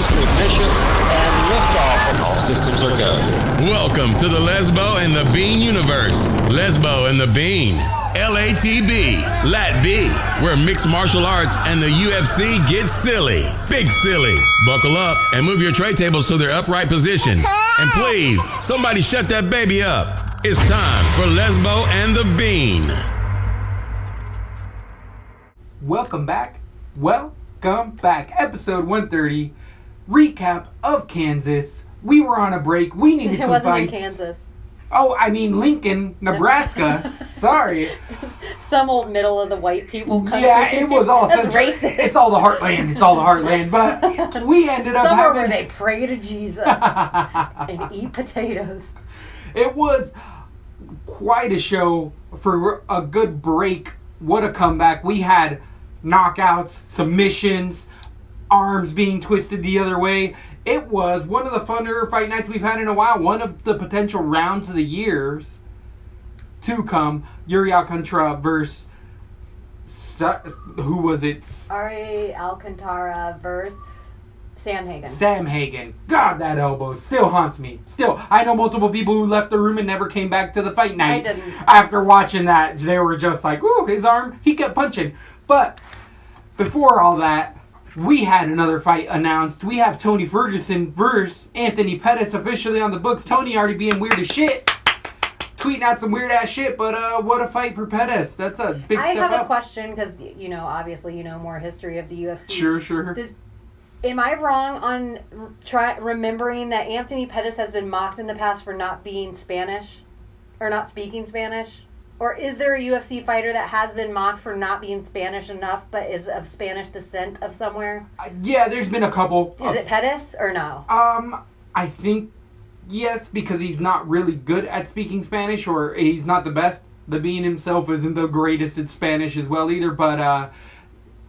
booster ignition, and liftoff, and all systems are go. Welcome to the Lesbo and the Bean universe. Lesbo and the Bean. LATB, LaTB, where mixed martial arts and the UFC get silly. Big silly. Buckle up and move your tray tables to their upright position. And please, somebody shut that baby up. It's time for Lesbo and the Bean. Welcome back. Episode 130. Recap of Kansas. We were on a break. We needed some fights. It wasn't in Kansas. Oh, I mean Lincoln, Nebraska. Sorry. Some old middle of the white people country. Yeah, it was all That's central. racist. It's all the heartland. But we ended up somewhere having... where they pray to Jesus and eat potatoes. It was quite a show for a good break. What a comeback. We had knockouts, submissions, arms being twisted the other way. It was one of the funner fight nights we've had in a while. One of the potential rounds of the years to come. Yuri Alcantara versus... who was it? Ari Alcantara versus Sam Hagen. Sam Hagen. God, that elbow still haunts me. Still, I know multiple people who left the room and never came back to the fight night. I didn't. After watching that, they were just like, ooh, his arm, he kept punching. But before all that, we had another fight announced. We have Tony Ferguson versus Anthony Pettis officially on the books. Tony already being weird as shit. Tweeting out some weird ass shit, but what a fight for Pettis. That's a big step up. I have a question because, obviously you know more history of the UFC. Sure. Am I wrong on remembering that Anthony Pettis has been mocked in the past for not being Spanish? Or not speaking Spanish? Or is there a UFC fighter that has been mocked for not being Spanish enough but is of Spanish descent of somewhere? Yeah, there's been a couple. Is it Pettis or no? I think yes, because he's not really good at speaking Spanish, or he's not the best. The Bean himself isn't the greatest at Spanish as well either, but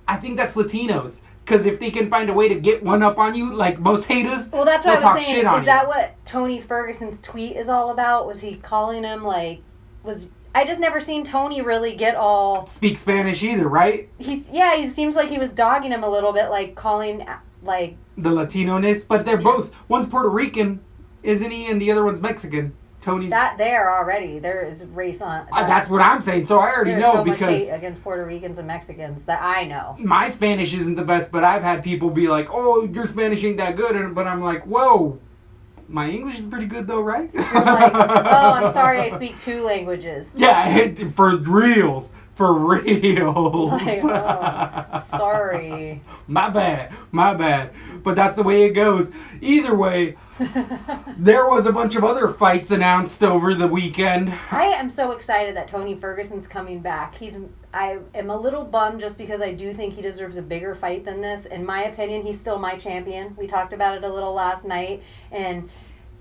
I think that's Latinos. Because if they can find a way to get one up on you, like most haters, well, that's they'll what I talk was saying. shit on you. Is that what Tony Ferguson's tweet is all about? Was he calling him I just never seen Tony really get all... Speak Spanish either, right? He seems like he was dogging him a little bit, like calling, like... The Latino-ness, but they're both... One's Puerto Rican, isn't he? And the other one's Mexican. Tony's... There is race on... that's what I'm saying, so I already know because... There's so much hate against Puerto Ricans and Mexicans that I know. My Spanish isn't the best, but I've had people be like, oh, your Spanish ain't that good, but I'm like, whoa... My English is pretty good though, right? You're like, oh, I'm sorry I speak two languages. Yeah, for reals. Like, oh, sorry. My bad. But that's the way it goes. Either way, there was a bunch of other fights announced over the weekend. I am so excited that Tony Ferguson's coming back. I am a little bummed just because I do think he deserves a bigger fight than this. In my opinion, he's still my champion. We talked about it a little last night, and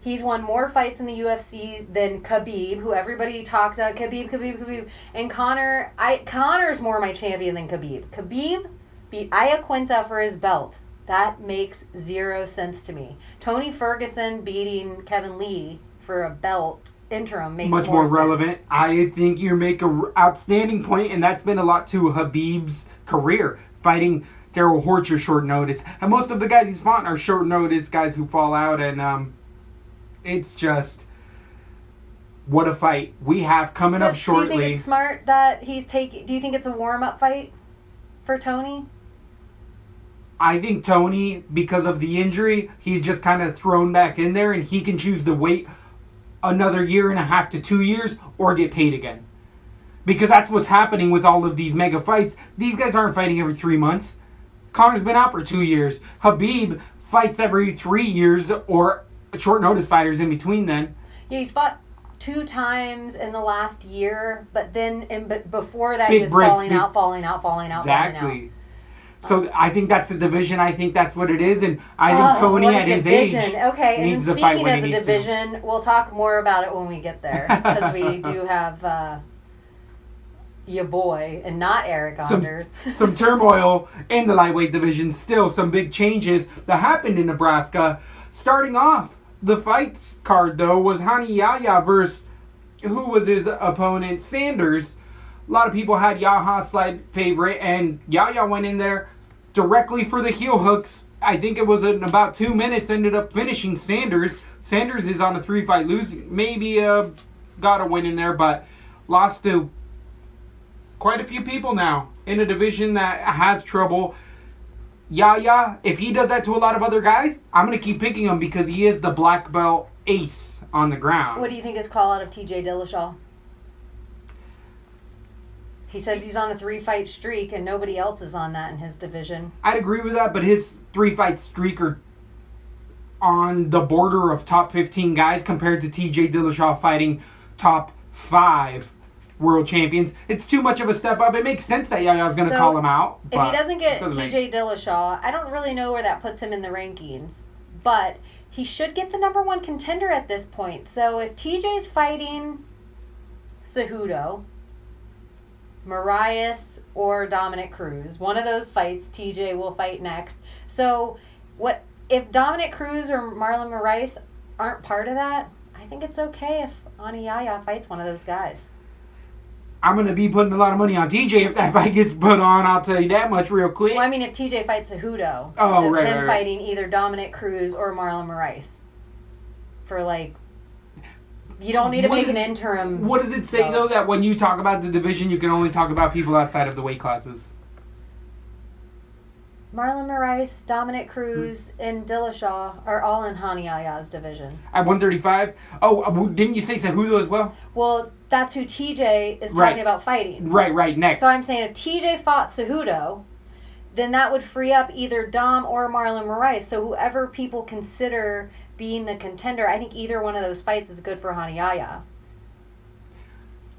he's won more fights in the UFC than Khabib, who everybody talks about. Khabib. And Conor's more my champion than Khabib. Khabib beat Iaquinta for his belt. That makes zero sense to me. Tony Ferguson beating Kevin Lee for a belt interim makes much more sense. Relevant. I think you make an outstanding point, and that's been a lot to Khabib's career, fighting Darrell Horcher short notice. And most of the guys he's fought are short notice guys who fall out, and it's just what a fight we have coming up shortly. Do you think it's smart that he's taking? Do you think it's a warm-up fight for Tony? I think Tony, because of the injury, he's just kind of thrown back in there, and he can choose to wait another year and a half to 2 years or get paid again. Because that's what's happening with all of these mega fights. These guys aren't fighting every 3 months. Conor's been out for 2 years. Habib fights every 3 years, or short notice fighters in between then. Yeah, he's fought 2 times in the last year, but then before that Big he was breaks, falling out. Exactly. So I think that's the division. I think that's what it is, and I think Tony at his age okay, needs and to fight speaking when of he the needs division, we'll talk more about it when we get there, because we do have your boy, and not Eric Anders. Some turmoil in the lightweight division. Still, some big changes that happened in Nebraska. Starting off, the fight card, though, was Hani Yahya versus, who was his opponent? Sanders. A lot of people had Yahya slight favorite, and Yahya went in there directly for the heel hooks, I think it was in about 2 minutes, ended up finishing Sanders. Sanders is on a 3-fight losing. Maybe got a win in there, but lost to quite a few people now in a division that has trouble. Yaya, if he does that to a lot of other guys, I'm going to keep picking him because he is the black belt ace on the ground. What do you think his call out of TJ Dillashaw? He says he's on a 3-fight streak and nobody else is on that in his division. I'd agree with that, but his 3-fight streak are on the border of top 15 guys compared to TJ Dillashaw fighting top 5 world champions. It's too much of a step up. It makes sense that Yaya's going to call him out. If he doesn't get TJ Dillashaw, I don't really know where that puts him in the rankings. But he should get the number 1 contender at this point. So if TJ's fighting Cejudo, Moraes, or Dominic Cruz, one of those fights TJ will fight next. So what if Dominic Cruz or Marlon Moraes aren't part of that? I think it's okay if Ani Yaya fights one of those guys. I'm going to be putting a lot of money on TJ if that fight gets put on. I'll tell you that much real quick. Well, I mean, if TJ fights Cejudo, right. Fighting either Dominic Cruz or Marlon Moraes for you don't need to make an interim. What does it say though that when you talk about the division, you can only talk about people outside of the weight classes? Marlon Moraes, Dominic Cruz, and Dillashaw are all in Hani Aya's division. At 135? Oh, didn't you say Cejudo as well? Well, that's who TJ is talking about fighting. Right, next. So I'm saying if TJ fought Cejudo, then that would free up either Dom or Marlon Moraes. So whoever people consider being the contender, I think either one of those fights is good for Hani Aya.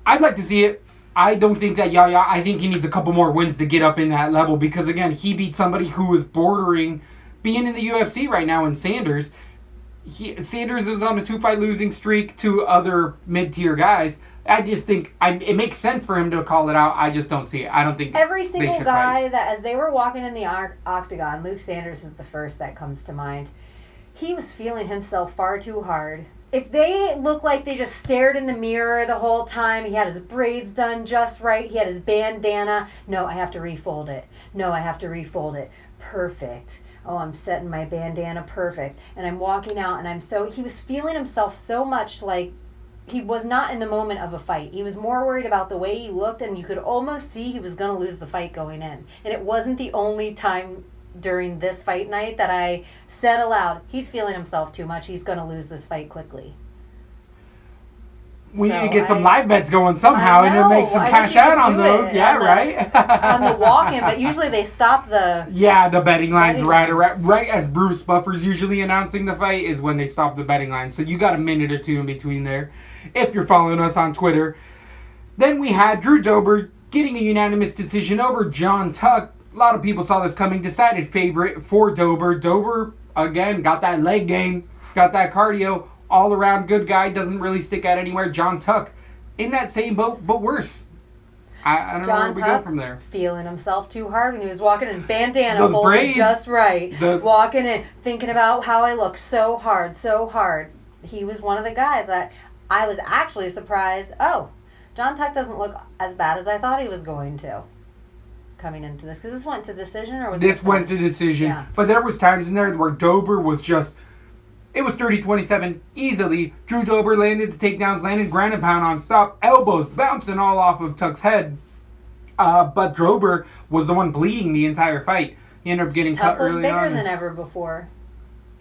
I'd like to see it. I don't think that Yaya, I think he needs a couple more wins to get up in that level because, again, he beat somebody who is bordering being in the UFC right now in Sanders. Sanders is on a 2-fight losing streak to other mid-tier guys. I just think it makes sense for him to call it out. I just don't see it. I don't think every single guy that, as they were walking in the octagon, Luke Sanders is the first that comes to mind. He was feeling himself far too hard. If they look like they just stared in the mirror the whole time, he had his braids done just right, he had his bandana. No, I have to refold it. No, I have to refold it. Perfect. Oh, I'm setting my bandana perfect. And I'm walking out and he was feeling himself so much like he was not in the moment of a fight. He was more worried about the way he looked, and you could almost see he was going to lose the fight going in. And it wasn't the only time during this fight night that I said aloud, he's feeling himself too much. He's going to lose this fight quickly. We need to get some live bets going somehow and then make some cash out on those. Yeah, right? On the walk-in, but usually they stop the... Yeah, the betting lines right as Bruce Buffer's usually announcing the fight is when they stop the betting line. So you got a minute or two in between there if you're following us on Twitter. Then we had Drew Dober getting a unanimous decision over John Tuck. A lot of people saw this coming. Decided favorite for Dober. Dober, again, got that leg game. Got that cardio. All around good guy. Doesn't really stick out anywhere. John Tuck in that same boat, but worse. I don't know where we go from there. Feeling himself too hard when he was walking in bandana. Those braids. Just right. Walking in, thinking about how I look so hard, so hard. He was one of the guys that I was actually surprised. Oh, John Tuck doesn't look as bad as I thought he was going to. Coming into this, because this went to decision, or was this went to decision? Yeah. But there was times in there where Dober was just, it was 30-27 easily. Drew Dober landed the takedowns, landed ground and pound on stop, elbows bouncing all off of Tuck's head. But Dober was the one bleeding the entire fight. He ended up getting cut early on. Bigger than ever before.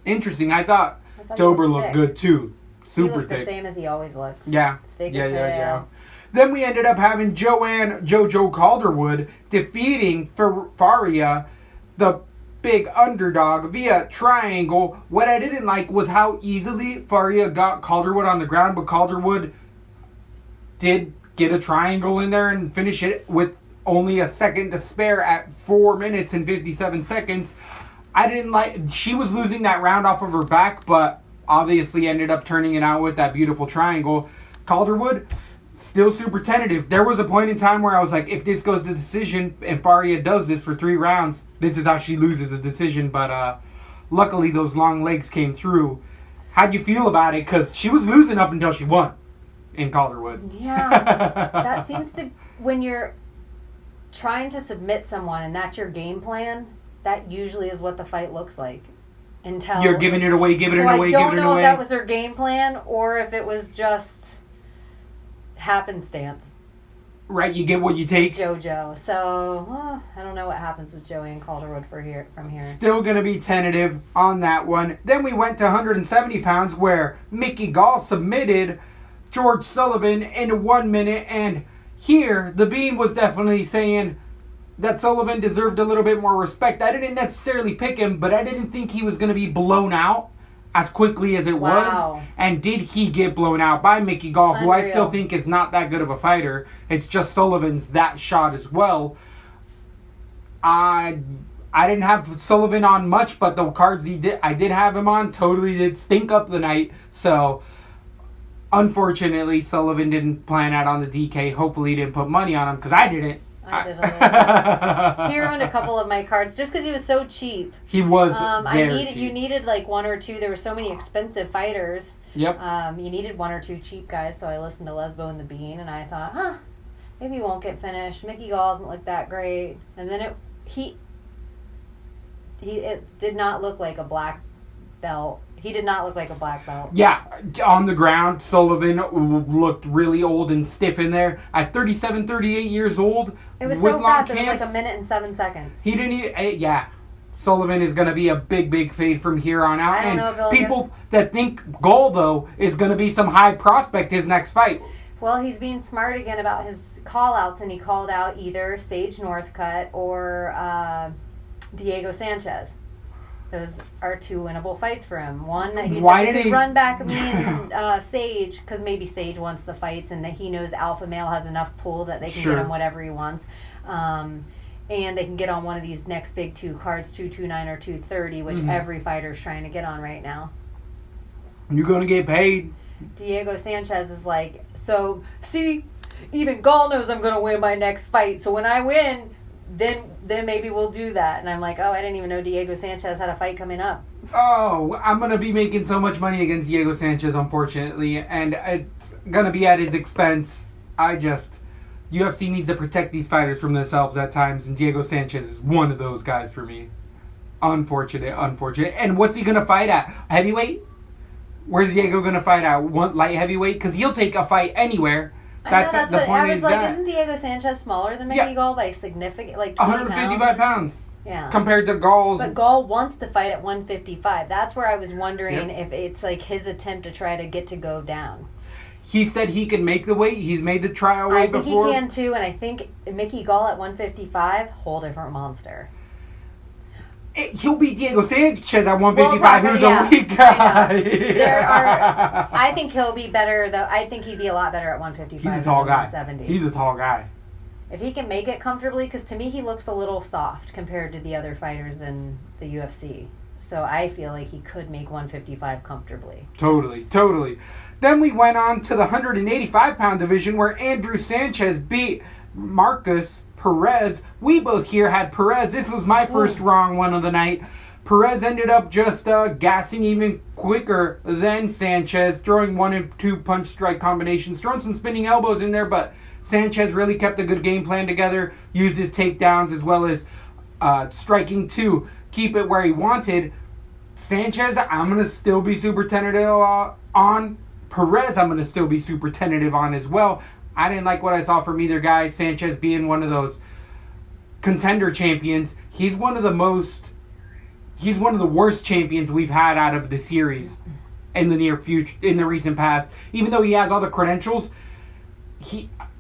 Interesting. I thought Dober looked good too. Super thick. The same as he always looks. Yeah. Thick as hell. Yeah. Then we ended up having JoJo Calderwood defeating Faria, the big underdog, via triangle. What I didn't like was how easily Faria got Calderwood on the ground, but Calderwood did get a triangle in there and finish it with only a second to spare at 4 minutes and 57 seconds. I didn't like... She was losing that round off of her back, but obviously ended up turning it out with that beautiful triangle. Calderwood... still super tentative. There was a point in time where I was like, if this goes to decision and Faria does this for 3 rounds, this is how she loses a decision. But luckily those long legs came through. How'd you feel about it? Because she was losing up until she won in Calderwood. Yeah. That seems to... When you're trying to submit someone and that's your game plan, that usually is what the fight looks like. Until You're giving it away, giving it I away, don't giving it know away. if that was her game plan or if it was just happenstance. Right, you get what you take. JoJo. So, I don't know what happens with Joanne Calderwood from here. Still going to be tentative on that one. Then we went to 170 pounds where Mickey Gall submitted George Sullivan in 1 minute. And here, the Bean was definitely saying that Sullivan deserved a little bit more respect. I didn't necessarily pick him, but I didn't think he was going to be blown out as quickly as it was. And did he get blown out by Mickey Gall, who I still think is not that good of a fighter. It's just Sullivan's that shot as well. I didn't have Sullivan on much, but the cards I did have him on totally did stink up the night. So unfortunately, Sullivan didn't plan out on the DK. Hopefully he didn't put money on him, because I didn't. I did a little bit. He ruined a couple of my cards just because he was so cheap. He was very cheap. You needed like one or two. There were so many expensive fighters. Yep. You needed one or two cheap guys, so I listened to Lesbo and the Bean, and I thought, maybe he won't get finished. Mickey Gall doesn't look that great. And then it did not look like a black belt. He did not look like a black belt. Yeah, on the ground, Sullivan looked really old and stiff in there. At 37, 38 years old, it was with so fast. It was like 1 minute and 7 seconds. He didn't even... Sullivan is going to be a big, big fade from here on out. I don't know if he'll people that think Gall, though, is going to be some high prospect his next fight. Well, he's being smart again about his call-outs, and he called out either Sage Northcutt or Diego Sanchez. Those are two winnable fights for him. One that he's could run back of me and Sage, because maybe Sage wants the fights and that he knows Alpha Male has enough pull that they can get him whatever he wants. And they can get on one of these next big two cards, 229 or 230, which every fighter's trying to get on right now. You're going to get paid. Diego Sanchez is like, so, see, even Gall knows I'm going to win my next fight. So when I win, then maybe we'll do that. And I'm like, I didn't even know Diego Sanchez had a fight coming up. Oh, I'm going to be making so much money against Diego Sanchez, unfortunately. And it's going to be at his expense. UFC needs to protect these fighters from themselves at times. And Diego Sanchez is one of those guys for me. Unfortunate. And what's he going to fight at? Heavyweight? Where's Diego going to fight at? Light heavyweight? Because he'll take a fight anywhere. That's the point. I was like, isn't Diego Sanchez smaller than Mickey Gall by significant, like 20 155 pounds? Yeah. Compared to Gall's. But Gall wants to fight at 155. That's where I was wondering if it's like his attempt to try to get to go down. He said he can make the weight. He's made the trial weight before. I think he can too, and I think Mickey Gall at 155, whole different monster. He'll beat Diego Sanchez at 155, who's a weak guy. I think he'll be better, though. I think he'd be a lot better at 155. He's a tall guy. 170. He's a tall guy. If he can make it comfortably, because to me he looks a little soft compared to the other fighters in the UFC. So I feel like he could make 155 comfortably. Totally. Then we went on to the 185-pound division where Andrew Sanchez beat Marcus Perez. We both here had Perez. This was my first wrong one of the night. Perez ended up just gassing even quicker than Sanchez, throwing 1 and 2 punch strike combinations, throwing some spinning elbows in there, but Sanchez really kept a good game plan together, used his takedowns as well as striking to keep it where he wanted. Sanchez, I'm going to still be super tentative on. Perez, I'm going to still be super tentative on as well. I didn't like what I saw from either guy. Sanchez being one of those contender champions. He's one of the worst champions we've had out of the series in the near future, in the recent past. Even though he has all the credentials,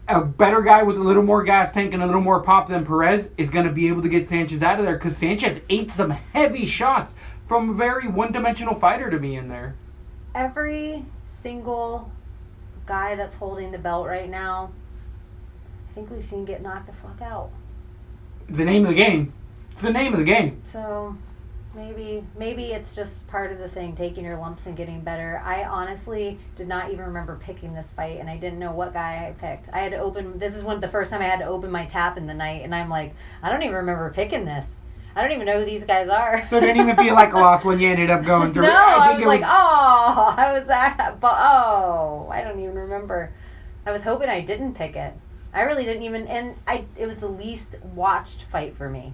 a better guy with a little more gas tank and a little more pop than Perez is going to be able to get Sanchez out of there, because Sanchez ate some heavy shots from a very one-dimensional fighter to be in there. Every single guy that's holding the belt right now, I think we've seen get knocked the fuck out. It's the name of the game. So maybe it's just part of the thing, taking your lumps and getting better. I honestly did not even remember picking this fight, and I didn't know what guy I picked. I had to open, this is the first time I had to open my tap in the night, and I'm like, I don't even remember picking this. I don't even know who these guys are. So it didn't even feel like a loss when you ended up going through it. I don't even remember. I was hoping I didn't pick it. I really didn't even, and it was the least watched fight for me.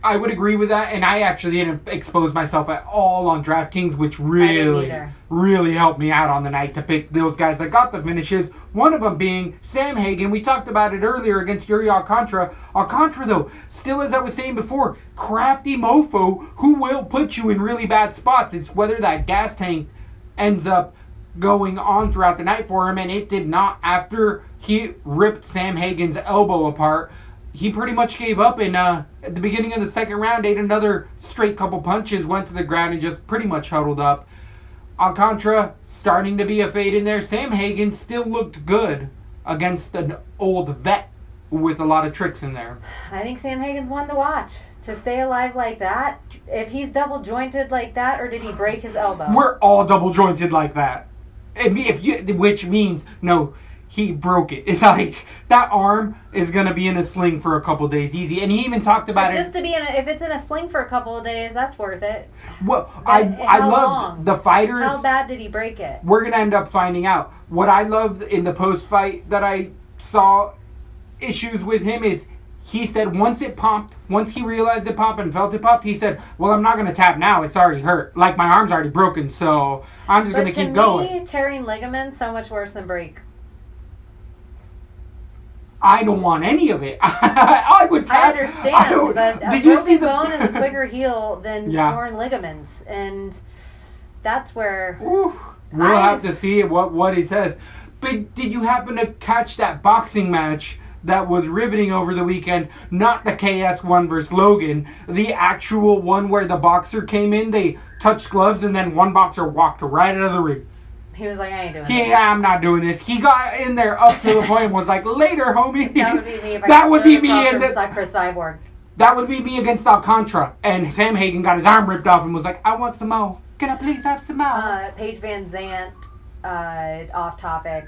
I would agree with that, and I actually didn't expose myself at all on DraftKings, which really helped me out on the night to pick those guys that got the finishes. One of them being Sam Hagen. We talked about it earlier against Yuri Alcantara. Alcantara, though, still, as I was saying before, crafty mofo who will put you in really bad spots. It's whether that gas tank ends up going on throughout the night for him, and it did not. After he ripped Sam Hagen's elbow apart, he pretty much gave up, and at the beginning of the second round, ate another straight couple punches, went to the ground, and just pretty much huddled up. Alcantara starting to be a fade in there. Sam Hagen still looked good against an old vet with a lot of tricks in there. I think Sam Hagen's one to watch. To stay alive like that, if he's double jointed like that, or did he break his elbow? We're all double jointed like that. Which means, no, he broke it. It's like, that arm is going to be in a sling for a couple days easy. And he even talked about just to be if it's in a sling for a couple of days, that's worth it. Well, But I how love long? the fighters. How bad did he break it? We're going to end up finding out. What I loved in the post-fight that I saw issues with him is he said once it popped, once he realized it popped and felt it popped, he said, well, I'm not going to tap now. It's already hurt. Like, my arm's already broken, so I'm just going to keep going. To me, tearing ligaments, so much worse than break. I don't want any of it. I would tap. I understand, but a did you see broken bone is a quicker heal than torn ligaments, and that's where... Ooh, we'll have to see what he says. But did you happen to catch that boxing match that was riveting over the weekend? Not the KS one versus Logan. The actual one where the boxer came in, they touched gloves, and then one boxer walked right out of the ring. He was like, I ain't doing this. Yeah, I'm not doing this. He got in there up to the point and was like, later, homie. That would be me if I That would be me and Chris Cyborg. That would be me against Alcantara. And Sam Hagen got his arm ripped off and was like, I want some more. Can I please have some more? Paige Van Zant, off topic.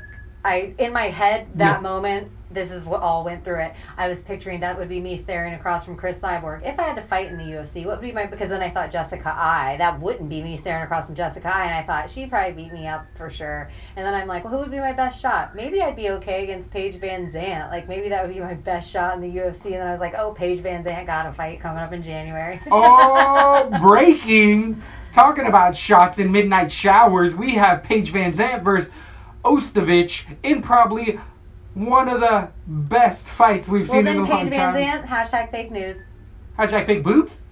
In my head, that moment, this is what all went through it. I was picturing that would be me staring across from Chris Cyborg. If I had to fight in the UFC, what would be because then I thought Jessica I. That wouldn't be me staring across from Jessica I. And I thought, she'd probably beat me up for sure. And then I'm like, well, who would be my best shot? Maybe I'd be okay against Paige Van Zant. Like, maybe that would be my best shot in the UFC. And then I was like, oh, Paige Van Zant got a fight coming up in January. Oh, breaking. Talking about shots in midnight showers, we have Paige Van Zant versus Ostovich in probably one of the best fights we've seen in a long time. Paige Van Zant, hashtag fake news. Hashtag fake boobs?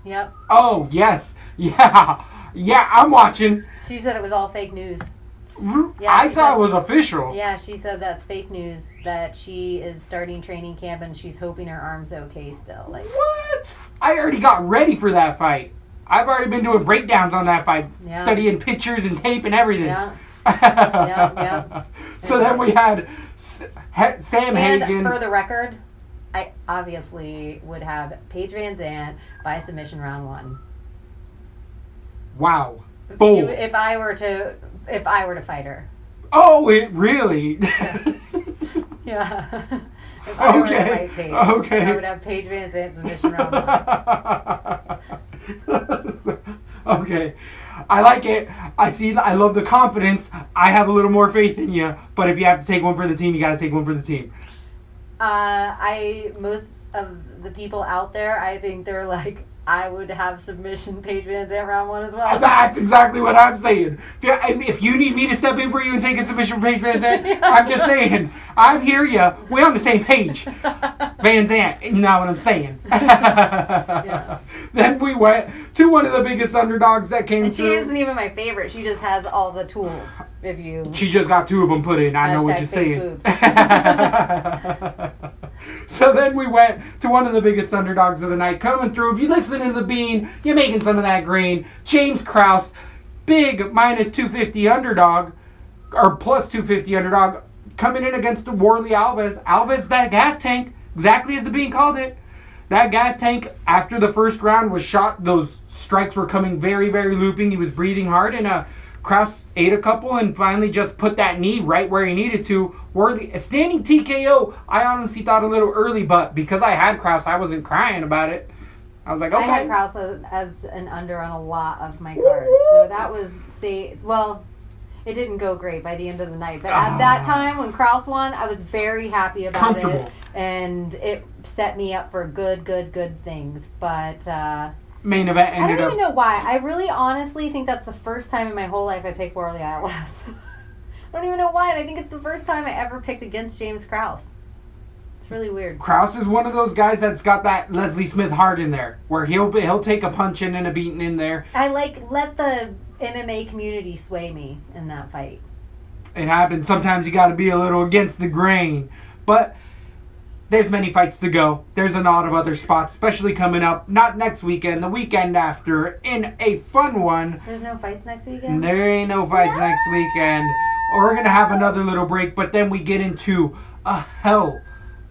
Yep. Oh, yes. Yeah. Yeah, I'm watching. She said it was all fake news. Yeah, I saw it was official. Yeah, she said that's fake news, that she is starting training camp and she's hoping her arm's okay still. Like, what? I already got ready for that fight. I've already been doing breakdowns on that fight, studying pictures and tape and everything. Yeah. Yeah. So then we had Sam Hagen. And for the record, I obviously would have Paige Van Zant by submission round 1. Wow. Bold. If I were to fight her. Oh, it really? Yeah. If I were to fight Paige, I would have Paige Van Zant submission round 1. Okay. I like it. I love the confidence. I have a little more faith in you. But if you have to take one for the team, you got to take one for the team. Most of the people out there, I think they're like, I would have submission Paige Van Zant round 1 as well. That's exactly what I'm saying. If you need me to step in for you and take a submission Paige Van Zant, I'm just saying. I hear you. We're on the same page. Van Zant, you know what I'm saying. Yeah. Then we went to one of the biggest underdogs that came and through. She isn't even my favorite. She just has all the tools. She just got 2 of them put in. I know what you're saying. So then we went to one of the biggest underdogs of the night coming through. If you listen to the bean, you're making some of that green. James Krause, big minus 250 underdog, or plus 250 underdog, coming in against the Warley Alves. Alves, that gas tank, exactly as the bean called it. That gas tank, after the first round was shot, those strikes were coming very, very looping. He was breathing hard, and Krause ate a couple and finally just put that knee right where he needed to. Worthy, a standing TKO, I honestly thought a little early, but because I had Krause, I wasn't crying about it. I was like, okay. I had Krause as an under on a lot of my cards. So that was, It didn't go great by the end of the night. But at that time, when Kraus won, I was very happy about it. And it set me up for good things. But main event ended up... I don't even know why. I really honestly think that's the first time in my whole life I picked Warley Atlas. I don't even know why. And I think it's the first time I ever picked against James Kraus. It's really weird. Kraus is one of those guys that's got that Leslie Smith heart in there, where he'll take a punch in and a beating in there. I let the MMA community sway me in that fight. It happens. Sometimes you got to be a little against the grain. But there's many fights to go. There's a lot of other spots, especially coming up, not next weekend, the weekend after, in a fun one. There's no fights next weekend? There ain't no fights next weekend. We're going to have another little break, but then we get into a hell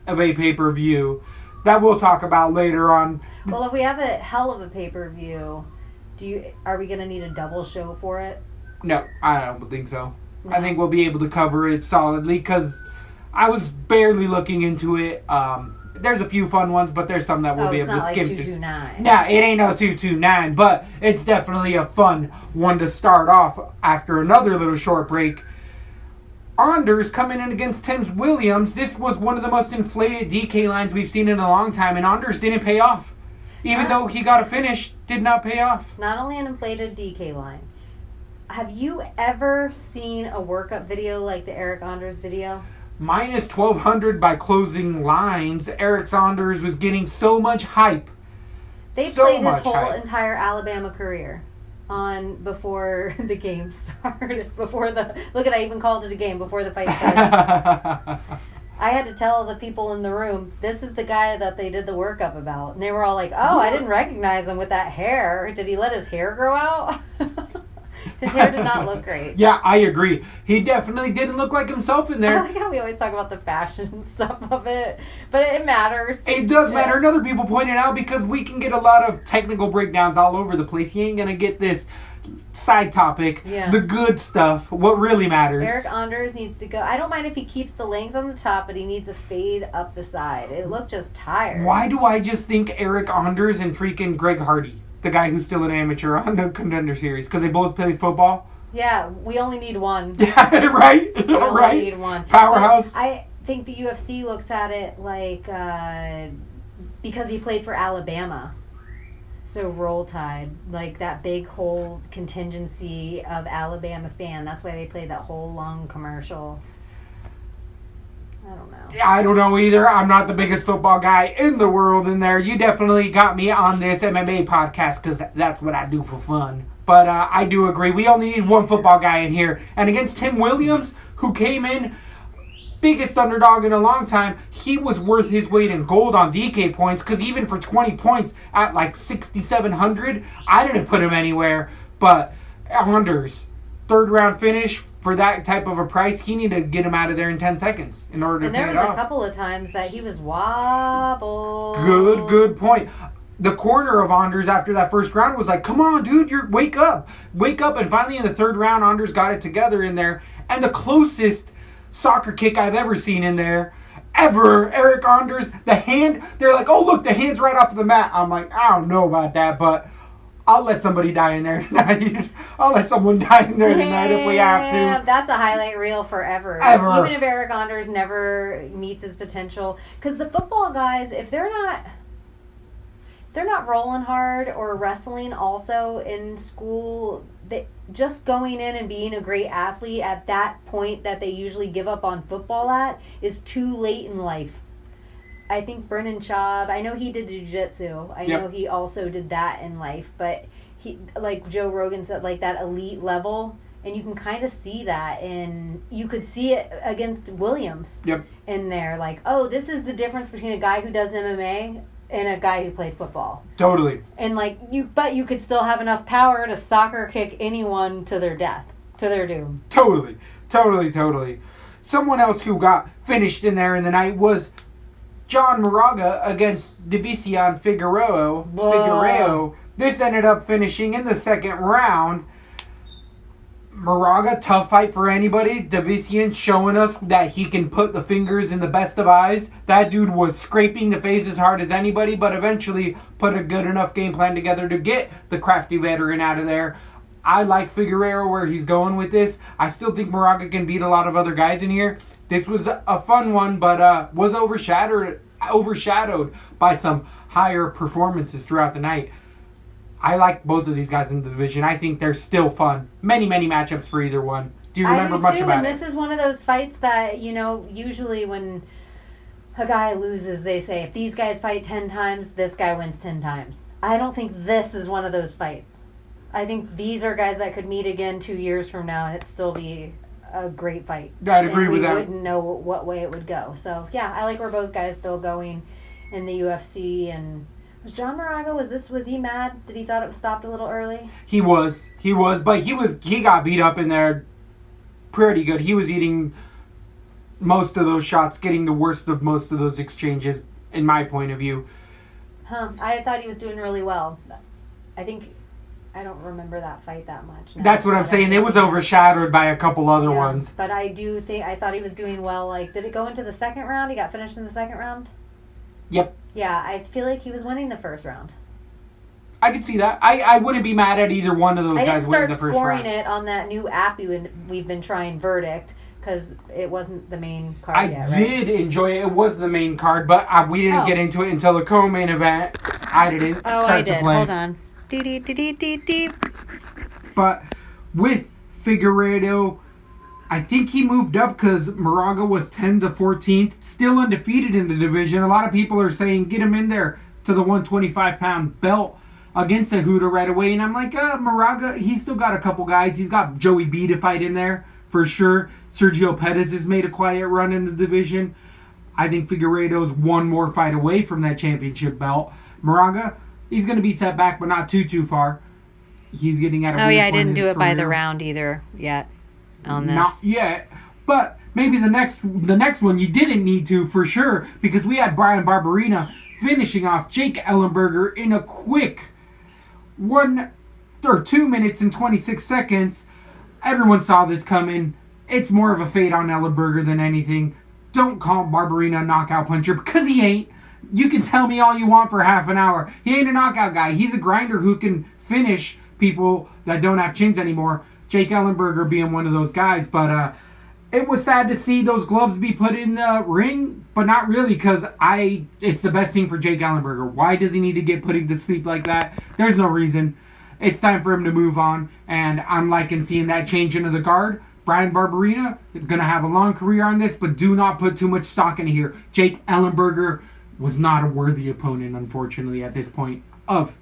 of a pay-per-view that we'll talk about later on. Well, if we have a hell of a pay-per-view, are we going to need a double show for it? No, I don't think so. No. I think we'll be able to cover it solidly because I was barely looking into it. There's a few fun ones, but there's some that we'll be able to skim through. It's not like 229. Nah, it ain't no 229, but it's definitely a fun one to start off after another little short break. Anders coming in against Tim Williams. This was one of the most inflated DK lines we've seen in a long time, and Anders didn't pay off. Even though he got a finish, did not pay off. Not only an inflated DK line. Have you ever seen a workup video like the Eric Anders video? Minus 1,200 by closing lines. Eric Saunders was getting so much hype. They played his whole entire Alabama career on before the game started. I even called it a game before the fight started. I had to tell the people in the room, this is the guy that they did the workup about. And they were all like, oh, I didn't recognize him with that hair. Did he let his hair grow out? His hair did not look great. Yeah, I agree. He definitely didn't look like himself in there. I like how we always talk about the fashion stuff of it, but it matters. It does matter. And other people pointed out because we can get a lot of technical breakdowns all over the place. You ain't going to get this side topic, the good stuff, what really matters. Eric Anders needs to go. I don't mind if he keeps the length on the top, but he needs a fade up the side. It looked just tired. Why do I just think Eric Anders and freaking Greg Hardy? The guy who's still an amateur on the Contender Series, because they both played football. Yeah, we only need one. Yeah, right? We only need one. Powerhouse. But I think the UFC looks at it like, because he played for Alabama. So Roll Tide, like that big whole contingency of Alabama fan. That's why they played that whole long commercial. I don't know. I don't know either. I'm not the biggest football guy in the world in there. You definitely got me on this MMA podcast because that's what I do for fun. But I do agree. We only need one football guy in here. And against Tim Williams, who came in biggest underdog in a long time, he was worth his weight in gold on DK points because even for 20 points at like 6,700, I didn't put him anywhere. But Anders, third round finish. For that type of a price, he needed to get him out of there in 10 seconds in order to pay it off. And there was a couple of times that he was wobbled. Good point. The corner of Anders after that first round was like, come on, dude, wake up. Wake up. And finally in the third round, Anders got it together in there. And the closest soccer kick I've ever seen in there, ever, Eric Anders, the hand, they're like, oh, look, the hand's right off of the mat. I'm like, I don't know about that, but I'll let somebody die in there tonight. I'll let someone die in there tonight if we have to. That's a highlight reel forever. Ever. Even if Eric Anders never meets his potential. Because the football guys, if they're not rolling hard or wrestling also in school, just going in and being a great athlete at that point that they usually give up on football at is too late in life. I think Brennan Schaub, I know he did jiu-jitsu. I know he also did that in life. But he, like Joe Rogan said, like that elite level. And you can kind of see that. And you could see it against Williams in there. Like, oh, this is the difference between a guy who does MMA and a guy who played football. Totally. And like, but you could still have enough power to soccer kick anyone to their death, to their doom. Totally. Someone else who got finished in there in the night was John Moraga against División Figueiredo. This ended up finishing in the second round. Moraga, tough fight for anybody. División showing us that he can put the fingers in the best of eyes. That dude was scraping the face as hard as anybody, but eventually put a good enough game plan together to get the crafty veteran out of there. I like Figueroa where he's going with this. I still think Moraga can beat a lot of other guys in here. This was a fun one, but was overshadowed by some higher performances throughout the night. I like both of these guys in the division. I think they're still fun. Many matchups for either one. Do you remember much about it? This is one of those fights that, usually when a guy loses, they say, if these guys fight 10 times, this guy wins 10 times. I don't think this is one of those fights. I think these are guys that could meet again 2 years from now and it'd still be a great fight. I'd agree with that. We wouldn't know what way it would go. So, yeah, I like where both guys still going in the UFC. And was John Moraga, was he mad? Did he thought it was stopped a little early? He was, but he got beat up in there pretty good. He was eating most of those shots, getting the worst of most of those exchanges, in my point of view. I thought he was doing really well. I don't remember that fight that much. That's what I'm saying. It was overshadowed by a couple other ones. But I thought he was doing well. Like, did it go into the second round? He got finished in the second round? Yep. Yeah, I feel like he was winning the first round. I could see that. I wouldn't be mad at either one of those guys winning the first round. I didn't start scoring it on that new app we've been trying, Verdict, because it wasn't the main card yet, right? I did enjoy it. It was the main card, but we didn't get into it until the co-main event. I didn't start to play. Hold on. But with Figueiredo, I think he moved up because Moraga was 10 to 14th, still undefeated in the division. A lot of people are saying get him in there to the 125-pound belt against Cejudo right away. And I'm like, Moraga, he's still got a couple guys. He's got Joey B to fight in there for sure. Sergio Pettis has made a quiet run in the division. I think Figueiredo's one more fight away from that championship belt. Moraga, he's going to be set back, but not too far. He's getting at a weird I didn't point in do his it by the career. round either yet on this. Not yet. But maybe the next one you didn't need to for sure, because we had Brian Barberena finishing off Jake Ellenberger in a quick 2 minutes and 26 seconds. Everyone saw this coming. It's more of a fade on Ellenberger than anything. Don't call Barberena a knockout puncher, because he ain't. You can tell me all you want for half an hour. He ain't a knockout guy. He's a grinder who can finish people that don't have chins anymore. Jake Ellenberger being one of those guys. But it was sad to see those gloves be put in the ring, but not really, because it's the best thing for Jake Ellenberger. Why does he need to get put to sleep like that? There's no reason. It's time for him to move on, and I'm liking seeing that change into the guard. Brian Barberena is going to have a long career on this, but do not put too much stock in here. Jake Ellenberger was not a worthy opponent, unfortunately, at this point of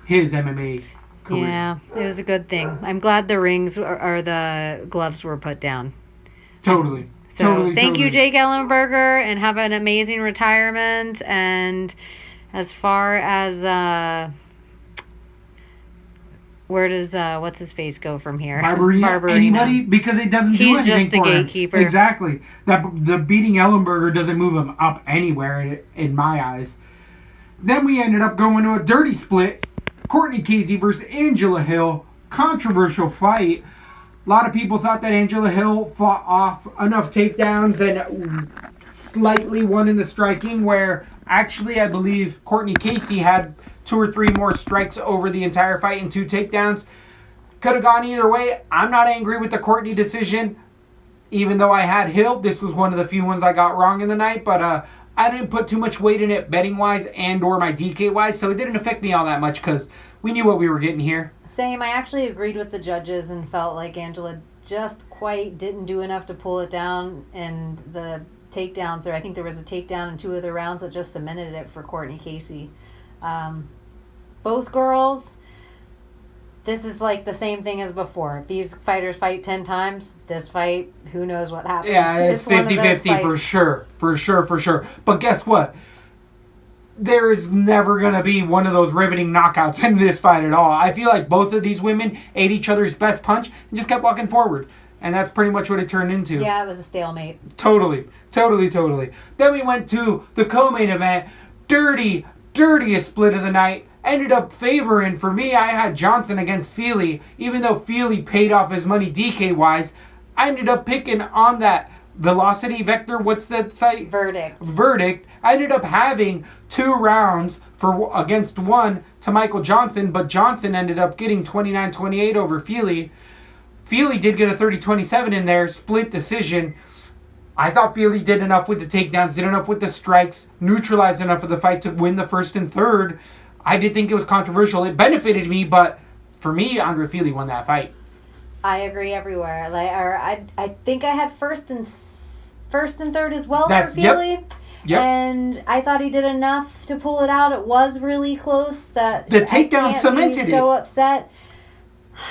his MMA career. Yeah, it was a good thing. I'm glad the rings or the gloves were put down. Totally. So thank you, Jake Ellenberger, and have an amazing retirement. And as far as where does what's his face go from here? Barberena. Anybody, because it doesn't do anything for him. He's just a gatekeeper. Exactly. The beating Ellenberger doesn't move him up anywhere in my eyes. Then we ended up going to a dirty split. Courtney Casey versus Angela Hill. Controversial fight. A lot of people thought that Angela Hill fought off enough takedowns and slightly won in the striking, where actually I believe Courtney Casey had 2 or 3 more strikes over the entire fight and 2 takedowns. Could have gone either way. I'm not angry with the Courtney decision. Even though I had Hill, this was one of the few ones I got wrong in the night, but I didn't put too much weight in it betting-wise and or my DK-wise, so it didn't affect me all that much because we knew what we were getting here. Same. I actually agreed with the judges and felt like Angela just quite didn't do enough to pull it down, and the takedowns there, I think there was a takedown in 2 other rounds that just cemented it for Courtney Casey. Both girls, this is like the same thing as before. If these fighters fight 10 times, this fight, who knows what happens. Yeah, it's 50-50 for sure. But guess what? There is never going to be one of those riveting knockouts in this fight at all. I feel like both of these women ate each other's best punch and just kept walking forward. And that's pretty much what it turned into. Yeah, it was a stalemate. Totally. Then we went to the co-main event. Dirtiest split of the night. Ended up favoring, for me, I had Johnson against Feely. Even though Feely paid off his money DK-wise, I ended up picking on that Velocity Vector, what's that site? Verdict. I ended up having 2 rounds against 1 to Michael Johnson, but Johnson ended up getting 29-28 over Feely. Feely did get a 30-27 in there, split decision. I thought Feely did enough with the takedowns, did enough with the strikes, neutralized enough of the fight to win the first and third. I did think it was controversial. It benefited me, but for me, Andre Feely won that fight. I agree everywhere. I think I had first and third as well for Feely. Yep. And I thought he did enough to pull it out. It was really close. That the takedown cemented it. So upset.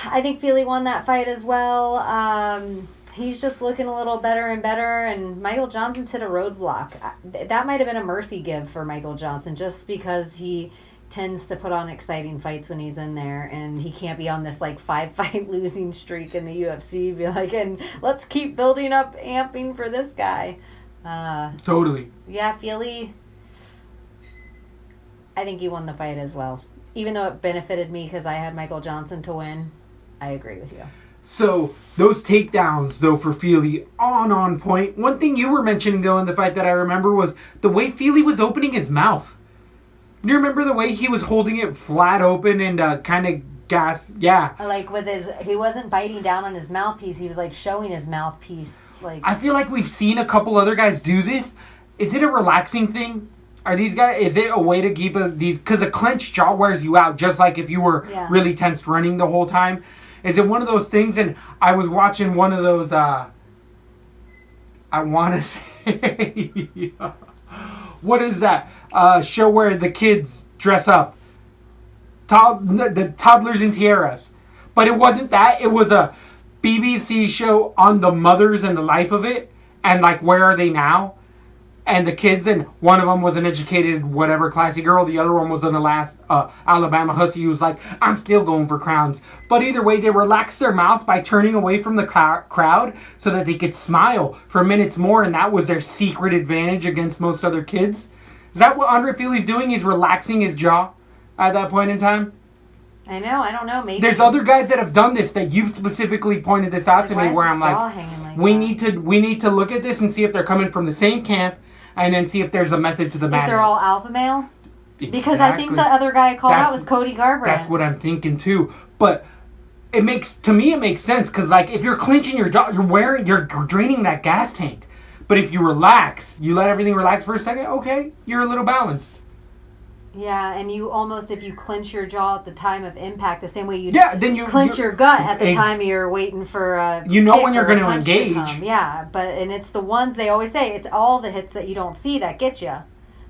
I think Feely won that fight as well. He's just looking a little better and better. And Michael Johnson's hit a roadblock. That might have been a mercy give for Michael Johnson, just because he tends to put on exciting fights when he's in there, and he can't be on this 5-fight losing streak in the UFC. Be like, and let's keep building up, amping for this guy. Totally. Yeah, Feely, I think he won the fight as well. Even though it benefited me because I had Michael Johnson to win, I agree with you. So, those takedowns, though, for Feely, on point. One thing you were mentioning, though, in the fight that I remember was the way Feely was opening his mouth. You remember the way he was holding it flat open and kind of gas? Yeah. He wasn't biting down on his mouthpiece. He was showing his mouthpiece. I feel like we've seen a couple other guys do this. Is it a relaxing thing? Are these guys? Is it a way to keep these? Because a clenched jaw wears you out, just like if you were really tensed running the whole time. Is it one of those things? And I was watching one of those. I want to say, what is that show where the kids dress up? The toddlers in tiaras. But it wasn't that. It was a BBC show on the mothers and the life of it, and where are they now? And the kids, and one of them was an educated whatever classy girl, the other one was an Alabama hussy who was like, I'm still going for crowns. But either way, they relaxed their mouth by turning away from the crowd so that they could smile for minutes more, and that was their secret advantage against most other kids. Is that what Andre Feely's doing? He's relaxing his jaw at that point in time? I know. I don't know. Maybe there's other guys that have done this that you've specifically pointed this out to me, where I'm like, we need to look at this and see if they're coming from the same camp, and then see if there's a method to the madness. If they're all alpha male, because I think the other guy I called out was Cody Garbrandt. That's what I'm thinking too. But it makes sense because if you're clenching your jaw, you're draining that gas tank. But if you relax, you let everything relax for a second, okay, you're a little balanced. Yeah, and you almost, if you clench your jaw at the time of impact, the same way you clench your gut at the time you're waiting for a when you're going to engage. Yeah, and it's the ones they always say, it's all the hits that you don't see that get you.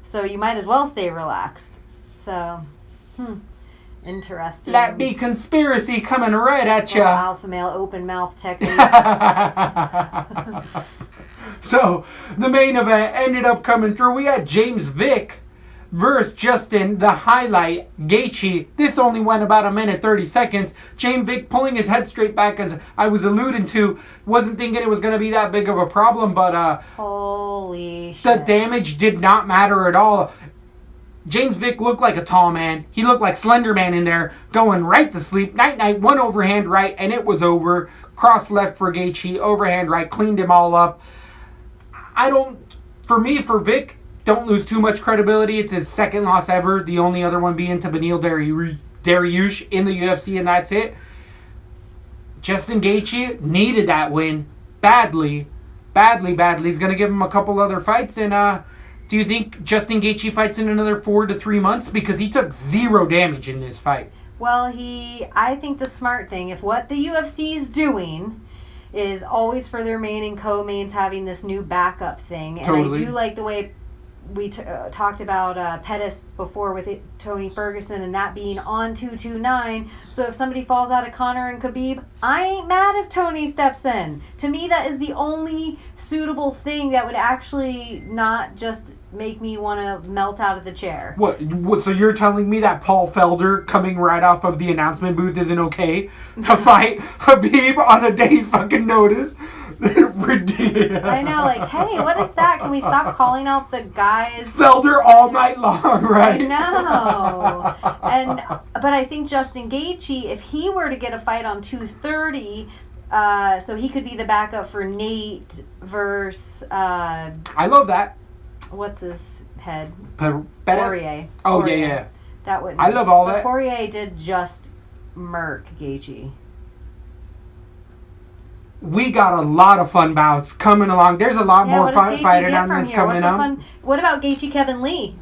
So you might as well stay relaxed. So, interesting. That be conspiracy coming right at you. Alpha male open mouth technique. So, the main event ended up coming through. We had James Vick versus Justin, the highlight, Gaethje. This only went about 1:30 seconds. James Vick pulling his head straight back, as I was alluding to. Wasn't thinking it was going to be that big of a problem, but holy shit. The damage did not matter at all. James Vick looked like a tall man. He looked like Slender Man in there, going right to sleep. Night, one overhand right, and it was over. Cross left for Gaethje, overhand right, cleaned him all up. For Vick, don't lose too much credibility. It's his second loss ever. The only other one being to Beneil Dariush in the UFC, and that's it. Justin Gaethje needed that win badly. He's going to give him a couple other fights. And do you think Justin Gaethje fights in another 4 to 3 months? Because he took 0 damage in this fight. Well, I think the smart thing, if what the UFC is doing is always for their main and co-mains having this new backup thing. And totally. I do like the way we talked about Pettis before with Tony Ferguson and that being on 229. So if somebody falls out of Conor and Khabib, I ain't mad if Tony steps in. To me, that is the only suitable thing that would actually not just make me want to melt out of the chair. What? So you're telling me that Paul Felder coming right off of the announcement booth isn't okay to fight Khabib on a day's fucking notice? Ridiculous. I know, hey, what is that? Can we stop calling out the guys? Felder all night long, right? I know. But I think Justin Gaethje, if he were to get a fight on 230, So he could be the backup for Nate versus I love that. what's his head? Perez? Poirier. Oh, Poirier. yeah. That would. I love all but that. Poirier did just murk Gaethje. We got a lot of fun bouts coming along. There's a lot more what does fun Gaethje fighter get from announcements here? coming What's a up. fun- What about Gaethje Kevin Lee?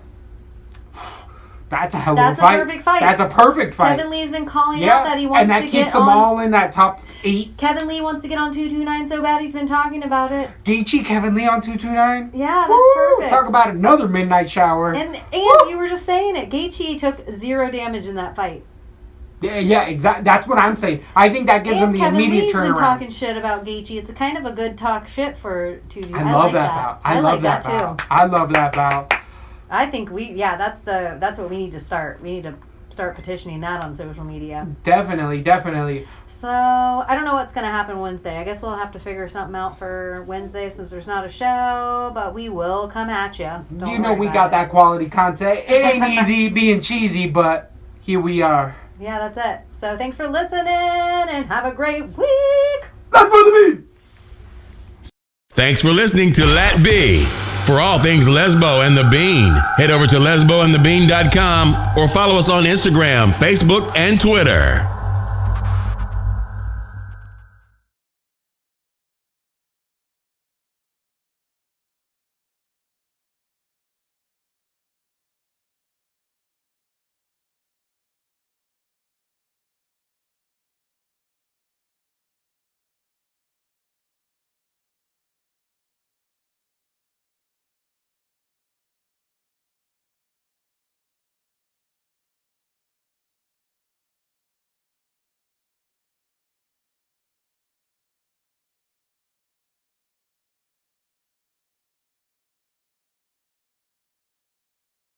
That's a hell of That's a fight. a perfect fight. That's a perfect fight. Kevin Lee's been calling yeah, out that he wants and that to keeps get them on. all in that top 8. Kevin Lee wants to get on 229 so bad. He's been talking about it. Gaethje, Kevin Lee on 229. Yeah, that's Woo! perfect. Talk about another midnight shower. And you were just saying it. Gaethje took 0 damage in that fight. Yeah, exactly. That's what I'm saying. I think that gives And them the Kevin immediate Lee's been turnaround. talking shit about Gaethje. It's a kind of a good talk shit for 229. I love like that bout. I like love that too. bout. I love that bout. I think that's what we need to start. We need to start petitioning that on social media. Definitely. So I don't know what's gonna happen Wednesday. I guess we'll have to figure something out for Wednesday since there's not a show, but we will come at you. You know we got that quality content. It ain't easy being cheesy, but here we are. Yeah, that's it. So thanks for listening and have a great week. Let's move the beat. Thanks for listening to LaTB. For all things Lesbo and the Bean, head over to lesboandthebean.com or follow us on Instagram, Facebook, and Twitter.